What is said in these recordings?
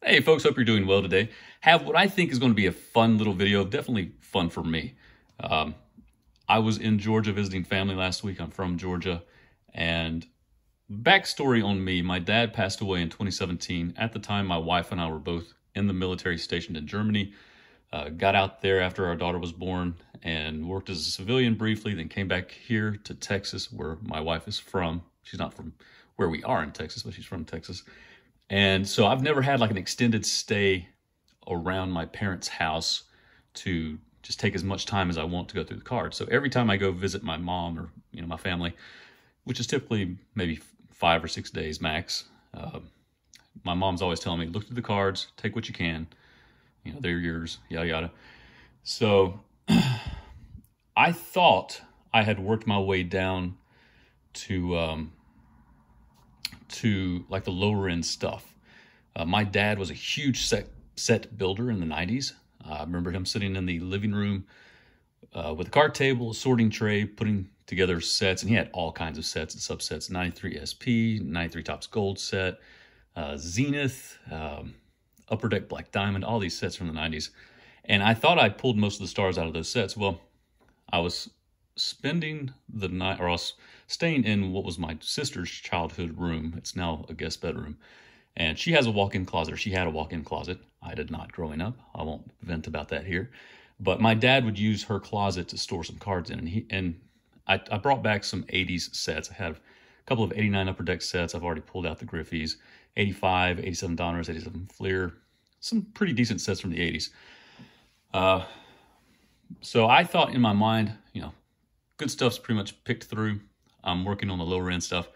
Hey folks, hope you're doing well today. Have what I think is going to be a fun little video, definitely fun for me. Um, I was in Georgia visiting family last week. I'm from Georgia. And backstory on me, my dad passed away in 2017. At the time, my wife and I were both in the military stationed in Germany. Got out there after our daughter was born and worked as a civilian briefly, then came back here to Texas where my wife is from. She's not from where we are in Texas, but she's from Texas. And so I've never had like an extended stay around my parents' house to just take as much time as I want to go through the cards. So every time I go visit my mom or, my family, which is typically maybe 5 or 6 days max, my mom's always telling me, look through the cards, take what you can, they're yours, yada, yada. So I thought I had worked my way down to like the lower end stuff. My dad was a huge set builder in the 90s. I remember him sitting in the living room with a card table, a sorting tray, putting together sets, and he had all kinds of sets and subsets: 93 SP, 93 Topps Gold set, Zenith, Upper Deck Black Diamond, all these sets from the 90s. And I thought I pulled most of the stars out of those sets. Well, I was spending the night, or I was staying in what was my sister's childhood room. It's now a guest bedroom. And she has a walk-in closet, or she had a walk-in closet. I did not growing up. I won't vent about that here. But my dad would use her closet to store some cards in. And I brought back some 80s sets. I have a couple of 89 Upper Deck sets. I've already pulled out the Griffies. 85, 87 Donners, 87 Fleer. Some pretty decent sets from the 80s. So I thought in my mind, good stuff's pretty much picked through. I'm working on the lower end stuff.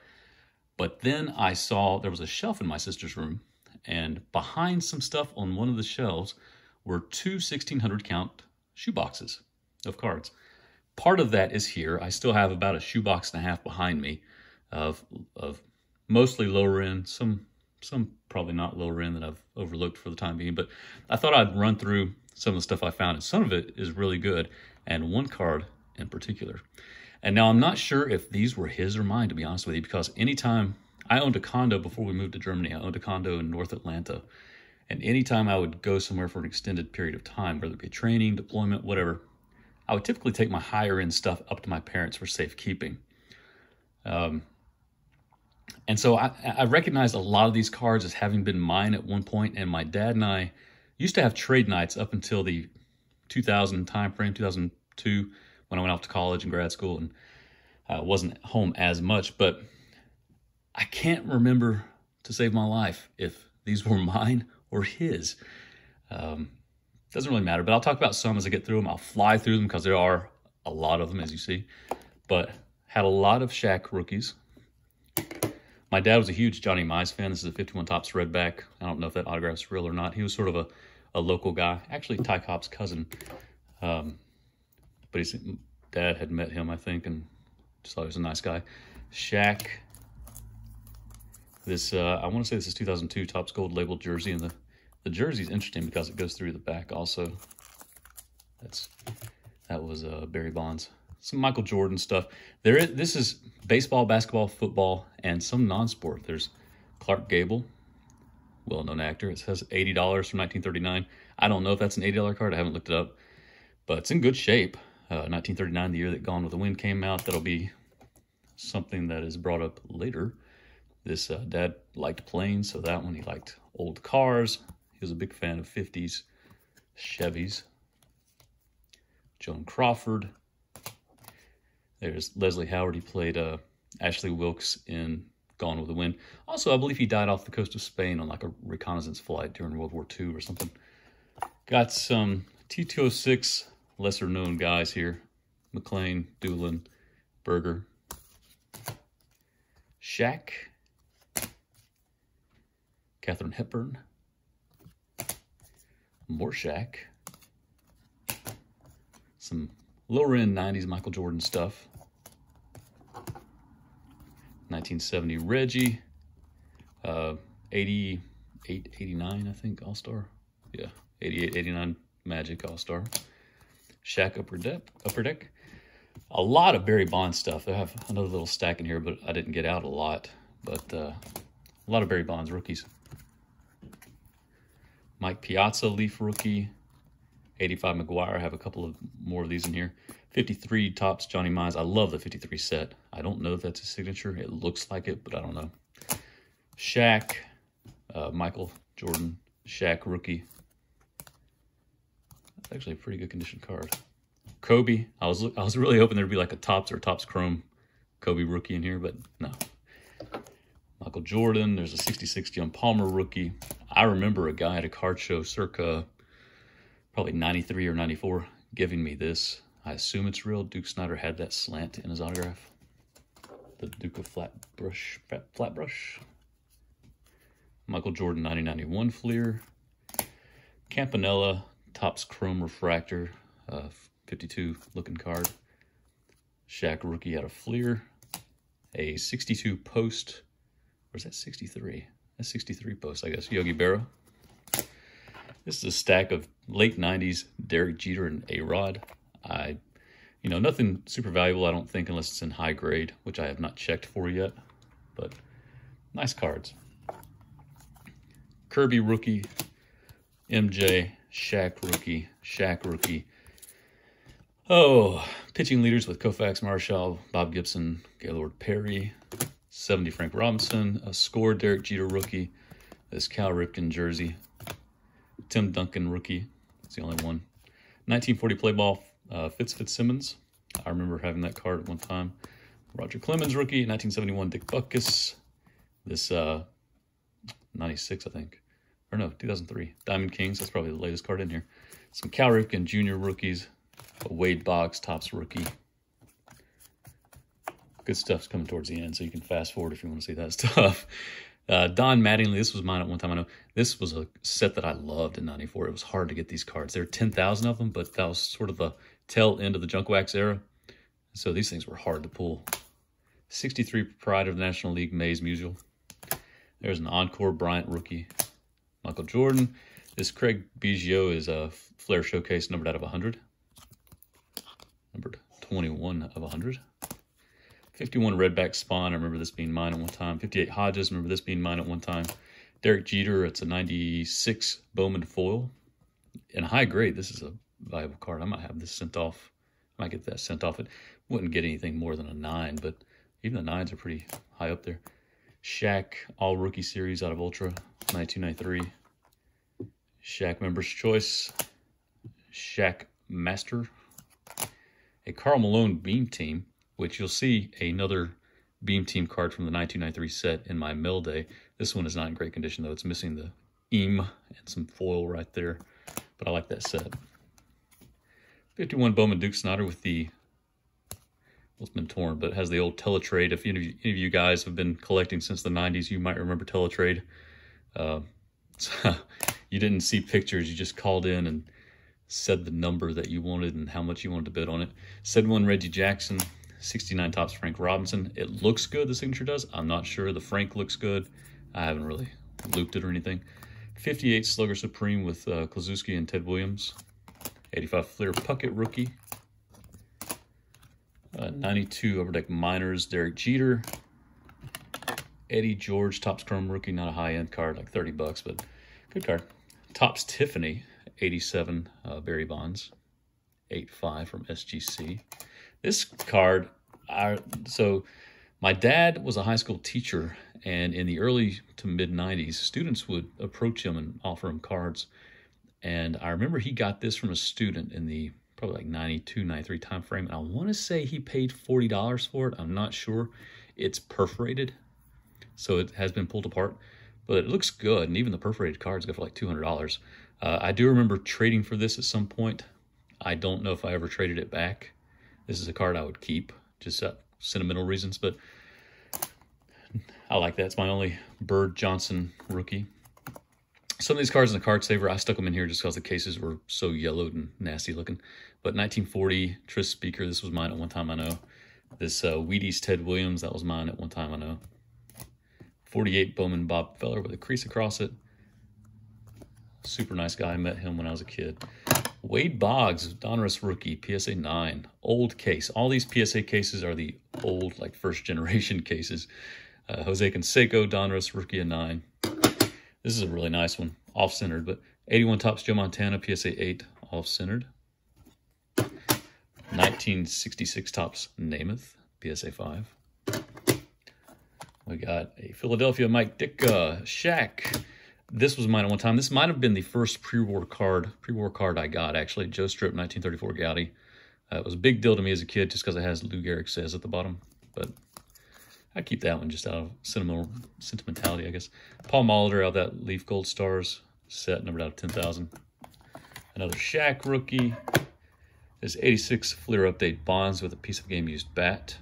But then I saw there was a shelf in my sister's room, and behind some stuff on one of the shelves were two 1600 count shoeboxes of cards. Part of that is here. I still have about a shoebox and a half behind me of mostly lower end, some probably not lower end that I've overlooked for the time being, but I thought I'd run through some of the stuff I found, and some of it is really good, and one card in particular. And now I'm not sure if these were his or mine, to be honest with you, because anytime I owned a condo before we moved to Germany, I owned a condo in North Atlanta. And anytime I would go somewhere for an extended period of time, whether it be training, deployment, whatever, I would typically take my higher end stuff up to my parents for safekeeping. And so I recognized a lot of these cards as having been mine at one point, and my dad and I used to have trade nights up until the 2000 timeframe, 2002, when I went off to college and grad school, and wasn't home as much. But I can't remember to save my life if these were mine or his. Doesn't really matter, but I'll talk about some as I get through them. I'll fly through them because there are a lot of them, as you see. But had a lot of Shaq rookies. My dad was a huge Johnny Mize fan. This is a 51 Topps Redback. I don't know if that autograph's real or not. He was sort of a local guy, actually Ty Cobb's cousin. But his dad had met him, I think, and just thought he was a nice guy. Shaq. This, I want to say this is 2002 Topps Gold labeled jersey, and the jersey is interesting because it goes through the back also. That was Barry Bonds. Some Michael Jordan stuff. This is baseball, basketball, football, and some non-sport. There's Clark Gable, well-known actor. It says $80 from 1939. I don't know if that's an $80 card. I haven't looked it up, but it's in good shape. 1939, the year that Gone with the Wind came out. That'll be something that is brought up later. This dad liked planes, so that one. He liked old cars. He was a big fan of 50s Chevys. Joan Crawford. There's Leslie Howard. He played Ashley Wilkes in Gone with the Wind. Also, I believe he died off the coast of Spain on like a reconnaissance flight during World War II or something. Got some T206 lesser known guys here. McLean, Doolin, Berger. Shaq. Katharine Hepburn. More Shaq. Some lower end 90s Michael Jordan stuff. 1970 Reggie. 88, 89, I think, All-Star. Yeah, 88, 89 Magic All-Star. Shaq Upper Deck. A lot of Barry Bonds stuff. I have another little stack in here, but I didn't get out a lot. But a lot of Barry Bonds rookies. Mike Piazza Leaf rookie. 85 McGuire. I have a couple of more of these in here. 53 Topps Johnny Mize. I love the 53 set. I don't know if that's his signature. It looks like it, but I don't know. Shaq. Michael Jordan. Shaq rookie. That's actually a pretty good condition card. Kobe. I was really hoping there'd be like a Topps or Topps Chrome Kobe rookie in here, but no. Michael Jordan. There's a 66 John Palmer rookie. I remember a guy at a card show circa probably 93 or 94 giving me this. I assume it's real. Duke Snyder had that slant in his autograph. The Duke of Flatbush. Michael Jordan 9091 Fleer. Campanella Topps Chrome Refractor 52 looking card. Shaq rookie out of Fleer. A 62 post. Or is that 63? That's 63 post, I guess. Yogi Berra. This is a stack of late 90s Derek Jeter and A-Rod. Nothing super valuable, I don't think, unless it's in high grade, which I have not checked for yet. But nice cards. Kirby rookie. MJ. Shaq rookie. Oh, pitching leaders with Koufax Marshall, Bob Gibson, Gaylord Perry. 70 Frank Robinson. A score Derek Jeter rookie. This Cal Ripken jersey. Tim Duncan rookie. That's the only one. 1940 play ball Fitzsimmons. I remember having that card at one time. Roger Clemens rookie. 1971 Dick Butkus. This 96, I think. Or no, 2003. Diamond Kings. That's probably the latest card in here. Some Cal Ripken Jr. rookies. A Wade Boggs Topps rookie. Good stuff's coming towards the end, so you can fast forward if you want to see that stuff. Don Mattingly, this was mine at one time. I know this was a set that I loved in 94. It was hard to get these cards. There were 10,000 of them, but that was sort of the tail end of the junk wax era. So these things were hard to pull. 63 Pride of the National League Mays Musial. There's an Encore Bryant rookie. Michael Jordan. This Craig Biggio is a Flair Showcase numbered out of 100. Numbered 21 of 100. 51 Redback Spawn. I remember this being mine at one time. 58 Hodges. Remember this being mine at one time. Derek Jeter. It's a 96 Bowman foil. In high grade, this is a valuable card. I might have this sent off. I might get that sent off. It wouldn't get anything more than a 9, but even the 9s are pretty high up there. Shaq All Rookie Series out of Ultra. 1993. Shaq Members Choice. Shaq Master. A Karl Malone Beam Team, which you'll see another Beam Team card from the 1993 set in my mail day. This one is not in great condition, though. It's missing the eam and some foil right there, but I like that set. 51 Bowman Duke Snyder with the, well, it's been torn, but it has the old Teletrade. If any of you guys have been collecting since the 90s, you might remember Teletrade. You didn't see pictures. You just called in and said the number that you wanted and how much you wanted to bid on it. 71 Reggie Jackson. 69 Topps Frank Robinson. It looks good, the signature does. I'm not sure. The Frank looks good. I haven't really looped it or anything. 58 Slugger Supreme with Klazuski and Ted Williams. 85 Fleer Puckett rookie. 92 Upper Deck Miners Derek Jeter. Eddie George Topps Chrome rookie. Not a high-end card, like 30 bucks, but good card. Topps Tiffany 87 Barry Bonds. 85 from SGC. This card, so my dad was a high school teacher, and in the early to mid-90s, students would approach him and offer him cards. And I remember he got this from a student in the probably like 92, 93 time frame. And I want to say he paid $40 for it. I'm not sure. It's perforated, so it has been pulled apart. But it looks good, and even the perforated cards go for like $200. I do remember trading for this at some point. I don't know if I ever traded it back. This is a card I would keep, just sentimental reasons, but I like that. It's my only Bird Johnson rookie. Some of these cards in the card saver, I stuck them in here just because the cases were so yellowed and nasty looking. But 1940 Tris Speaker, this was mine at one time, I know. This Wheaties Ted Williams, that was mine at one time, I know. 48 Bowman Bob Feller with a crease across it. Super nice guy. I met him when I was a kid. Wade Boggs, Donruss rookie, PSA 9. Old case. All these PSA cases are the old, like, first generation cases. Jose Canseco, Donruss rookie of 9. This is a really nice one. off-centered, but 81 Topps Joe Montana, PSA 8, off-centered. 1966 Topps Namath, PSA 5. We got a Philadelphia Mike Ditka Shaq. This was mine at one time. This might have been the first pre-war card I got, actually. Joe Strip, 1934 Gowdy. It was a big deal to me as a kid just because it has Lou Gehrig says at the bottom. But I keep that one just out of sentimentality, I guess. Paul Molitor out of that Leaf Gold Stars set, numbered out of 10,000. Another Shaq rookie. There's 86 Fleer Update Bonds with a piece of game used bat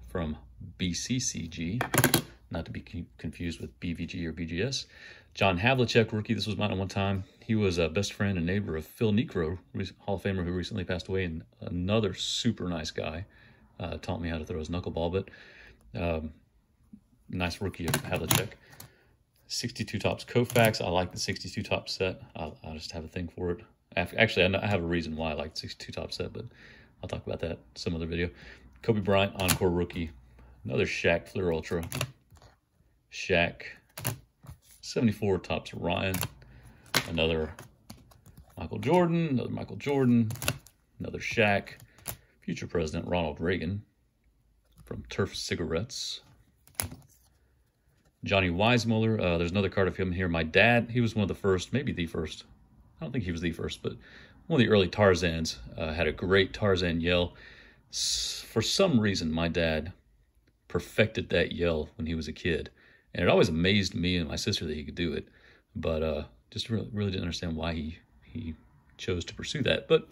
from BCCG. Not to be confused with BVG or BGS. John Havlicek rookie. This was mine at one time. He was a best friend and neighbor of Phil Niekro, Hall of Famer who recently passed away, and another super nice guy. Taught me how to throw his knuckleball, but nice rookie of Havlicek. 62 Topps Koufax. I like the 62 Topps set. I just have a thing for it. Actually, I have a reason why I like the 62 Topps set, but I'll talk about that some other video. Kobe Bryant Encore rookie. Another Shaq Fleer Ultra. Shaq. 74 Topps Ryan. Another Michael Jordan. Another Michael Jordan. Another Shaq. Future President Ronald Reagan from Turf Cigarettes. Johnny Weissmuller. There's another card of him here. My dad, he was one of the first, maybe the first. I don't think he was the first, but one of the early Tarzans. Had a great Tarzan yell. For some reason, my dad perfected that yell when he was a kid. And it always amazed me and my sister that he could do it. But just really didn't understand why he chose to pursue that. But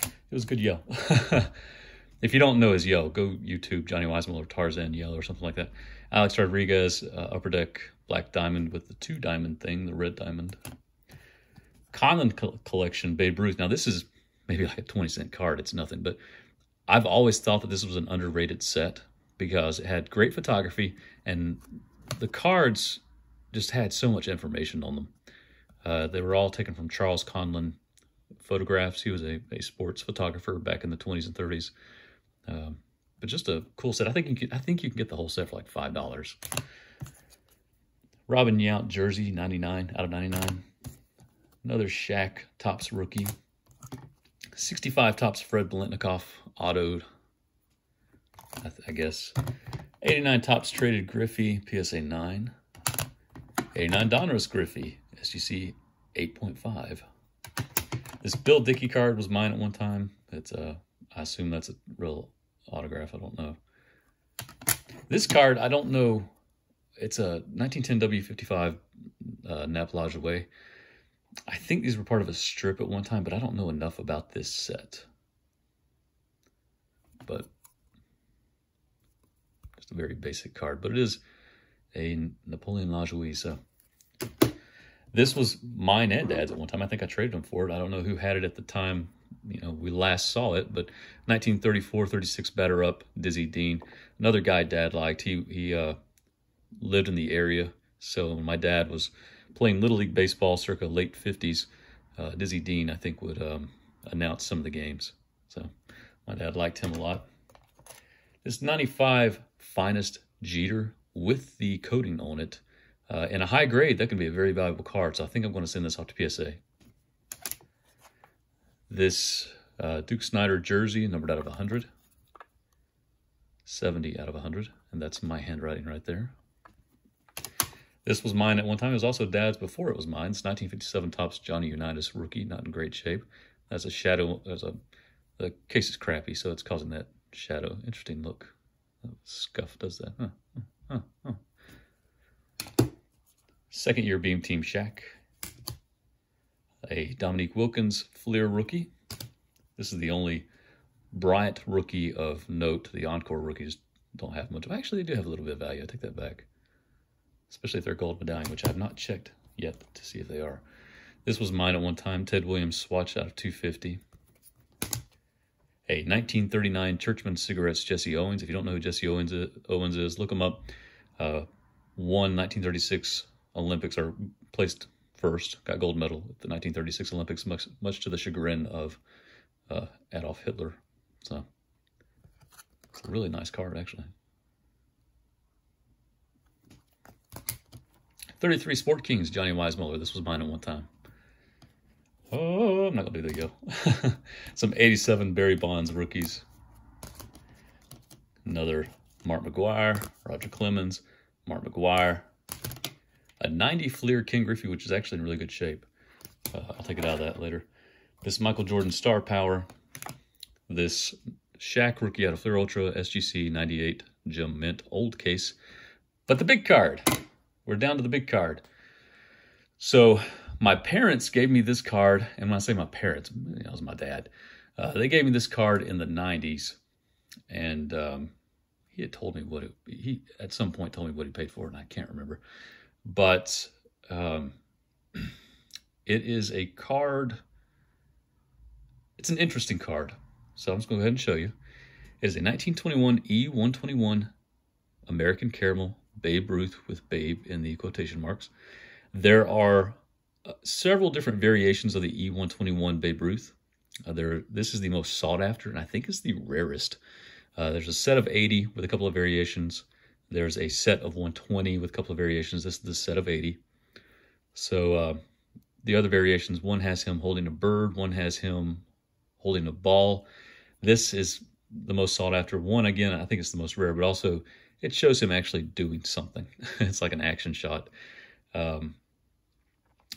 it was a good yell. If you don't know his yell, go YouTube Johnny Weissmuller Tarzan yell or something like that. Alex Rodriguez, Upper Deck Black Diamond with the 2 diamond thing, the red diamond. Conlon Collection, Babe Ruth. Now this is maybe like a 20-cent card. It's nothing. But I've always thought that this was an underrated set because it had great photography and the cards just had so much information on them. They were all taken from Charles Conlon photographs. He was a sports photographer back in the 20s and 30s. But just a cool set. I think you can get the whole set for like $5. Robin Yount jersey, 99 out of 99. Another Shaq Topps rookie. 65 Topps Fred Biletnikoff autoed, I guess. 89 Topps Traded Griffey, PSA 9. 89 Donruss Griffey, SGC 8.5. This Bill Dickey card was mine at one time. It's I assume that's a real autograph. I don't know. This card, I don't know. It's a 1910 W55 Nap Lajoie. I think these were part of a strip at one time, but I don't know enough about this set. But just a very basic card, but it is a Napoleon Lajoie. So this was mine and Dad's at one time. I think I traded him for it. I don't know who had it at the time, we last saw it, but 1934 36 batter up, Dizzy Dean. Another guy Dad liked. He lived in the area, so when my dad was playing Little League Baseball circa late 50s, Dizzy Dean, I think, would announce some of the games. So my dad liked him a lot. This 95 Finest Jeter with the coating on it. In a high grade, that can be a very valuable card, so I think I'm going to send this off to PSA. This Duke Snider jersey, numbered out of 100. 70 out of 100, and that's my handwriting right there. This was mine at one time. It was also Dad's before it was mine. It's 1957 Topps Johnny Unitas rookie, not in great shape. That's a shadow. The case is crappy, so it's causing that shadow. Interesting look. Scuff does that. Second year Beam Team Shaq. A Dominique Wilkins Fleer rookie. This is the only Bryant rookie of note. The Encore rookies don't have much. Actually, they do have a little bit of value. I take that back. Especially if they're gold medallion, which I have not checked yet to see if they are. This was mine at one time. Ted Williams swatch out of 250. A 1939 Churchman Cigarettes Jesse Owens. If you don't know who Jesse Owens is, look him up. Won 1936 Olympics, or placed first, got gold medal at the 1936 Olympics, much to the chagrin of Adolf Hitler. So it's a really nice card, actually. 33 Sport Kings Johnny Weissmuller. This was mine at one time. Oh, I'm not gonna do the yo. Some 87 Barry Bonds rookies. Another Mark McGwire, Roger Clemens, Mark McGwire. A 90 Fleer Ken Griffey, which is actually in really good shape. I'll take it out of that later. This Michael Jordan Star Power. This Shaq rookie out of Fleer Ultra, SGC 98 Gem Mint, old case. But the big card. We're down to the big card. So my parents gave me this card, and when I say my parents, it was my dad. They gave me this card in the 90s, and he had told me what he at some point told me what he paid for it, and I can't remember. But it is a card. It's an interesting card. So I'm just going to go ahead and show you. It is a 1921 E121 American Caramel Babe Ruth with Babe in the quotation marks. There are several different variations of the E121 Babe Ruth. This is the most sought after, and I think it's the rarest. There's a set of 80 with a couple of variations. There's a set of 120 with a couple of variations. This is the set of 80. So the other variations, one has him holding a bird, one has him holding a ball. This is the most sought after one. Again, I think it's the most rare, but also it shows him actually doing something. It's like an action shot. And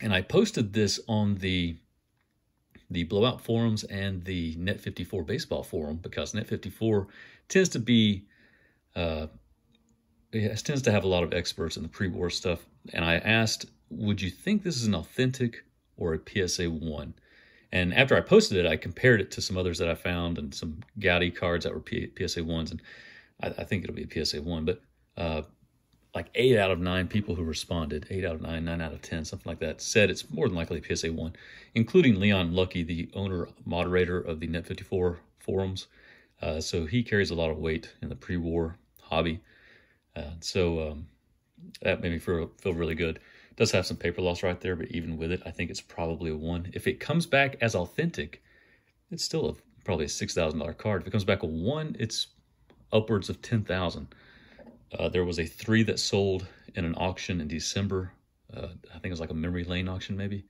I posted this on the Blowout forums and the Net54 baseball forum, because Net54 tends to be, it tends to have a lot of experts in the pre-war stuff. And I asked, would you think this is an authentic or a PSA 1? And after I posted it, I compared it to some others that I found and some Gowdy cards that were PSA 1s. And I think it'll be a PSA 1, but like 8 out of 9 people who responded, 8 out of 9, 9 out of 10, something like that, said it's more than likely a PSA 1, including Leon Lucky, the owner-moderator of the Net54 forums. So he carries a lot of weight in the pre-war hobby. So that made me feel really good. It does have some paper loss right there, but even with it, I think it's probably a 1. If it comes back as authentic, it's still probably a $6,000 card. If it comes back a 1, it's upwards of $10,000. There was a 3 that sold in an auction in December. I think it was like a memory lane auction maybe,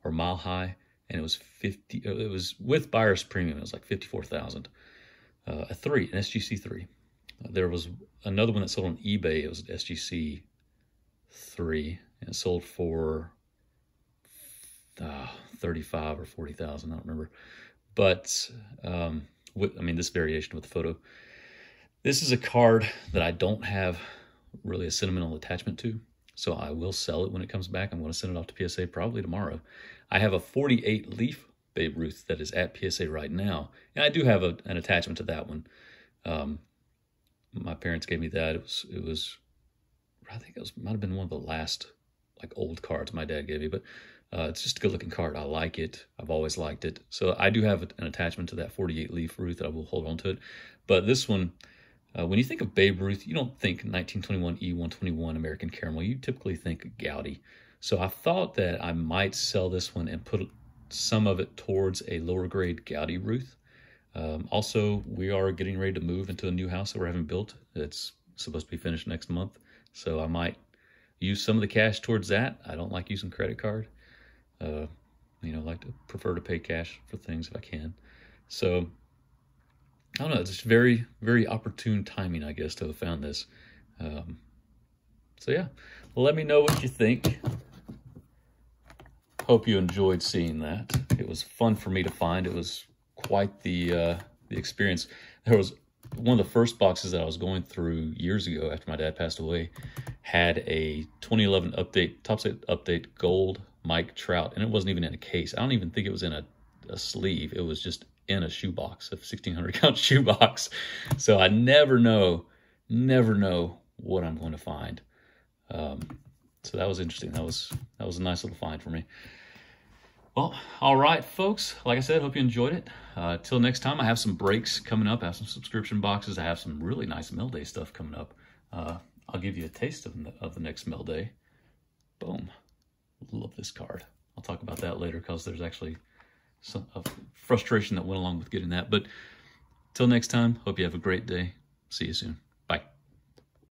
or Mile High, and it was 50. It was with buyer's premium. It was like 54,000. A 3, an SGC 3. There was another one that sold on eBay. It was an SGC 3, and it sold for 35 or 40,000. I don't remember. But I mean, this variation with the photo. This is a card that I don't have really a sentimental attachment to, so I will sell it when it comes back. I'm going to send it off to PSA probably tomorrow. I have a 48 Leaf Babe Ruth that is at PSA right now, and I do have an attachment to that one. My parents gave me that. It was I think it might have been one of the last like old cards my dad gave me, but it's just a good looking card. I like it. I've always liked it. So I do have an attachment to that 48 Leaf Ruth that I will hold on to it. But this one, when you think of Babe Ruth, you don't think 1921 E121 American Caramel. You typically think Gowdy. So I thought that I might sell this one and put some of it towards a lower grade Gowdy Ruth. Also, we are getting ready to move into a new house that we're having built. It's supposed to be finished next month. So I might use some of the cash towards that. I don't like using credit card. Like to prefer to pay cash for things if I can. So I don't know, it's just very, very opportune timing, I guess, to have found this. So yeah, let me know what you think. Hope you enjoyed seeing that. It was fun for me to find. It was quite the experience. There was one of the first boxes that I was going through years ago after my dad passed away, had a 2011 update, Topset Update Gold Mike Trout, and it wasn't even in a case. I don't even think it was in a sleeve. It was just in a shoebox, a 1,600 count shoebox. So I never know what I'm going to find. So that was interesting. That was a nice little find for me. Well, all right, folks. Like I said, hope you enjoyed it. Till next time, I have some breaks coming up. I have some subscription boxes. I have some really nice Mail Day stuff coming up. I'll give you a taste of the next Mail Day. Boom. Love this card. I'll talk about that later because there's actually some frustration that went along with getting that. But till next time, hope you have a great day. See you soon.